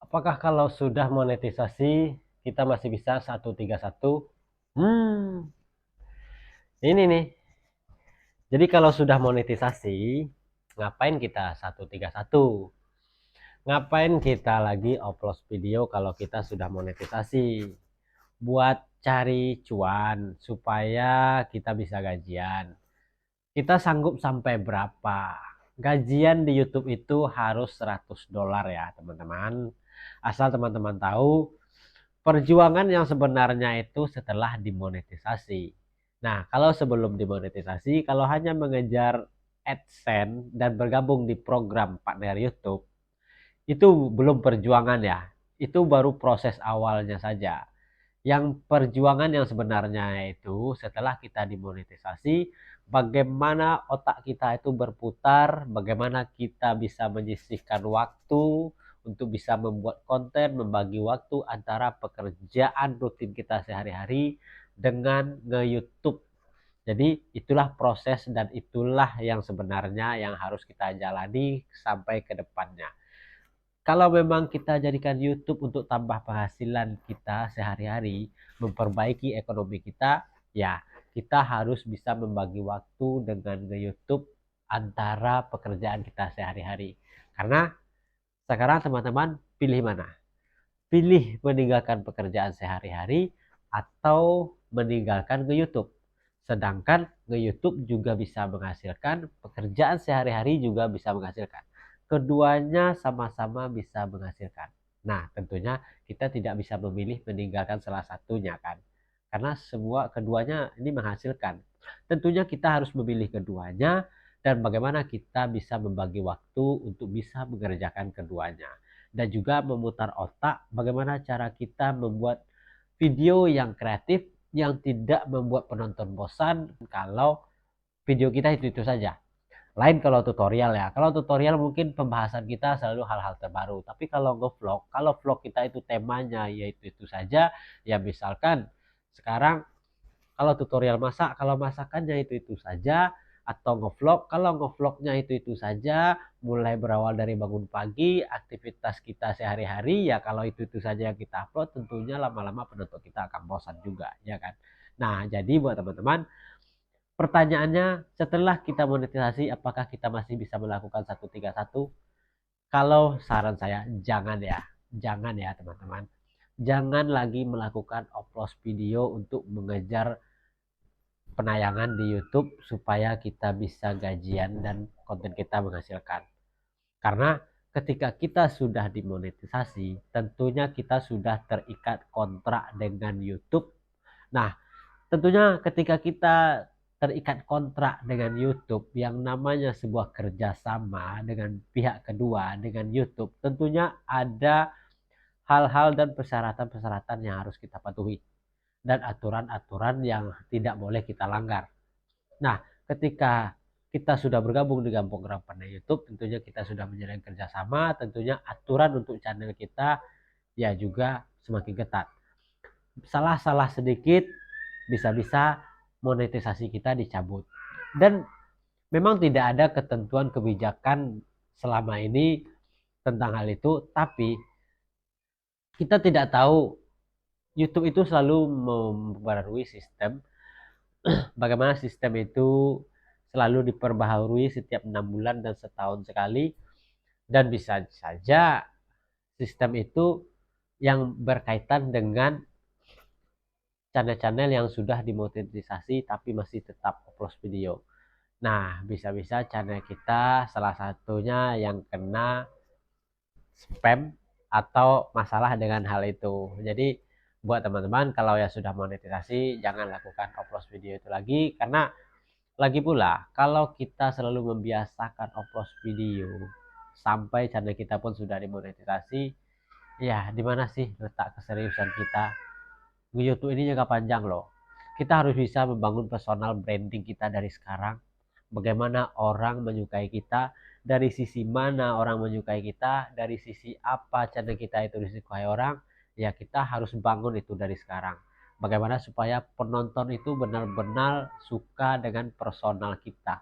Apakah kalau sudah monetisasi kita masih bisa 131? Ini nih. Jadi kalau sudah monetisasi, ngapain kita 131? Ngapain kita lagi upload video kalau kita sudah monetisasi? Buat cari cuan supaya kita bisa gajian. Kita sanggup sampai berapa? Gajian di YouTube itu harus $100 ya, teman-teman. Asal teman-teman tahu perjuangan yang sebenarnya itu setelah dimonetisasi. Nah, kalau sebelum dimonetisasi, kalau hanya mengejar AdSense dan bergabung di program partner YouTube, itu belum perjuangan ya. Itu baru proses awalnya saja. Yang perjuangan yang sebenarnya itu setelah kita dimonetisasi, bagaimana otak kita itu berputar, bagaimana kita bisa menyisihkan waktu untuk bisa membuat konten, membagi waktu antara pekerjaan rutin kita sehari-hari dengan nge-YouTube. Jadi itulah proses dan itulah yang sebenarnya yang harus kita jalani sampai ke depannya. Kalau memang kita jadikan YouTube untuk tambah penghasilan kita sehari-hari, memperbaiki ekonomi kita, ya kita harus bisa membagi waktu dengan nge-YouTube antara pekerjaan kita sehari-hari. Karena sekarang teman-teman pilih mana? Pilih meninggalkan pekerjaan sehari-hari atau meninggalkan nge-YouTube. Sedangkan nge-YouTube juga bisa menghasilkan, pekerjaan sehari-hari juga bisa menghasilkan. Keduanya sama-sama bisa menghasilkan. Nah, tentunya kita tidak bisa memilih meninggalkan salah satunya kan. Karena keduanya ini menghasilkan. Tentunya kita harus memilih keduanya dan bagaimana kita bisa membagi waktu untuk bisa mengerjakan keduanya. Dan juga memutar otak bagaimana cara kita membuat video yang kreatif yang tidak membuat penonton bosan kalau video kita itu saja. Lain kalau tutorial ya. Kalau tutorial mungkin pembahasan kita selalu hal-hal terbaru. Tapi kalau nge-vlog, kalau vlog kita itu temanya yaitu itu saja, ya misalkan sekarang kalau tutorial masak, kalau masakannya itu saja, atau ngevlog, kalau ngevlognya itu saja, mulai berawal dari bangun pagi, aktivitas kita sehari-hari, ya kalau itu saja yang kita upload, tentunya lama-lama penonton kita akan bosan juga, ya kan? Nah, jadi buat teman-teman, pertanyaannya setelah kita monetisasi, apakah kita masih bisa melakukan 131? Kalau saran saya, jangan ya, jangan ya teman-teman. Jangan lagi melakukan upload video untuk mengejar penayangan di YouTube supaya kita bisa gajian dan konten kita menghasilkan. Karena ketika kita sudah dimonetisasi, tentunya kita sudah terikat kontrak dengan YouTube. Nah, tentunya ketika kita terikat kontrak dengan YouTube yang namanya sebuah kerjasama dengan pihak kedua dengan YouTube, tentunya ada hal-hal dan persyaratan-persyaratan yang harus kita patuhi dan aturan-aturan yang tidak boleh kita langgar. Nah, ketika kita sudah bergabung dengan program partner YouTube, tentunya kita sudah menjalin kerjasama, tentunya aturan untuk channel kita ya juga semakin ketat. Salah-salah sedikit bisa-bisa monetisasi kita dicabut. Dan memang tidak ada ketentuan kebijakan selama ini tentang hal itu, tapi kita tidak tahu YouTube itu selalu memperbarui sistem. Bagaimana sistem itu selalu diperbaharui setiap 6 bulan dan setahun sekali, dan bisa saja sistem itu yang berkaitan dengan channel-channel yang sudah dimonetisasi tapi masih tetap upload video. Nah, bisa-bisa channel kita salah satunya yang kena spam atau masalah dengan hal itu. Jadi buat teman-teman kalau ya sudah monetisasi jangan lakukan upload video itu lagi, karena lagi pula kalau kita selalu membiasakan upload video sampai channel kita pun sudah dimonetisasi, ya di mana sih letak keseriusan kita? YouTube ini jangka panjang loh. Kita harus bisa membangun personal branding kita dari sekarang. Bagaimana orang menyukai kita, dari sisi mana orang menyukai kita, dari sisi apa channel kita itu disukai orang, ya kita harus bangun itu dari sekarang. Bagaimana supaya penonton itu benar-benar suka dengan personal kita,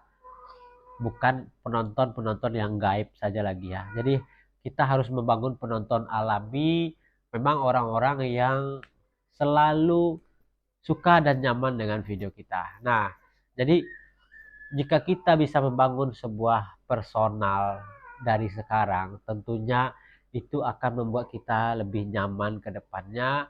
bukan penonton-penonton yang gaib saja lagi ya. Jadi kita harus membangun penonton alami, memang orang-orang yang selalu suka dan nyaman dengan video kita. Nah, jadi jika kita bisa membangun sebuah personal dari sekarang, tentunya itu akan membuat kita lebih nyaman ke depannya,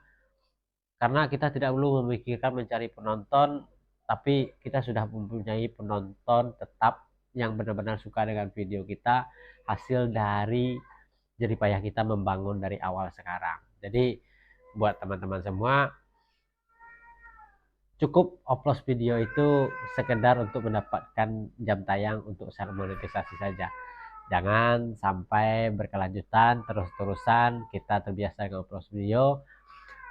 karena kita tidak perlu memikirkan mencari penonton, tapi kita sudah mempunyai penonton tetap yang benar-benar suka dengan video kita, hasil dari jerih payah kita membangun dari awal sekarang. Jadi buat teman-teman semua, cukup upload video itu sekedar untuk mendapatkan jam tayang untuk share monetisasi saja. Jangan sampai berkelanjutan, terus-terusan kita terbiasa dengan upload video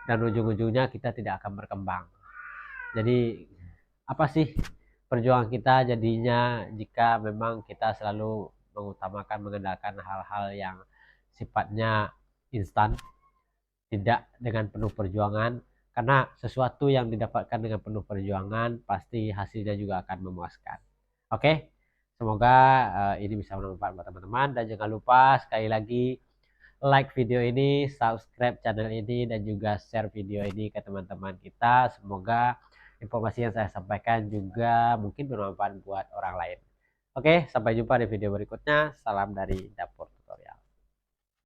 dan ujung-ujungnya kita tidak akan berkembang. Jadi apa sih perjuangan kita jadinya jika memang kita selalu mengutamakan mengandalkan hal-hal yang sifatnya instan, tidak dengan penuh perjuangan, karena sesuatu yang didapatkan dengan penuh perjuangan pasti hasilnya juga akan memuaskan. Oke, semoga ini bisa bermanfaat buat teman-teman, dan jangan lupa sekali lagi like video ini, subscribe channel ini, dan juga share video ini ke teman-teman kita. Semoga informasi yang saya sampaikan juga mungkin bermanfaat buat orang lain. Oke, sampai jumpa di video berikutnya. Salam dari dapur.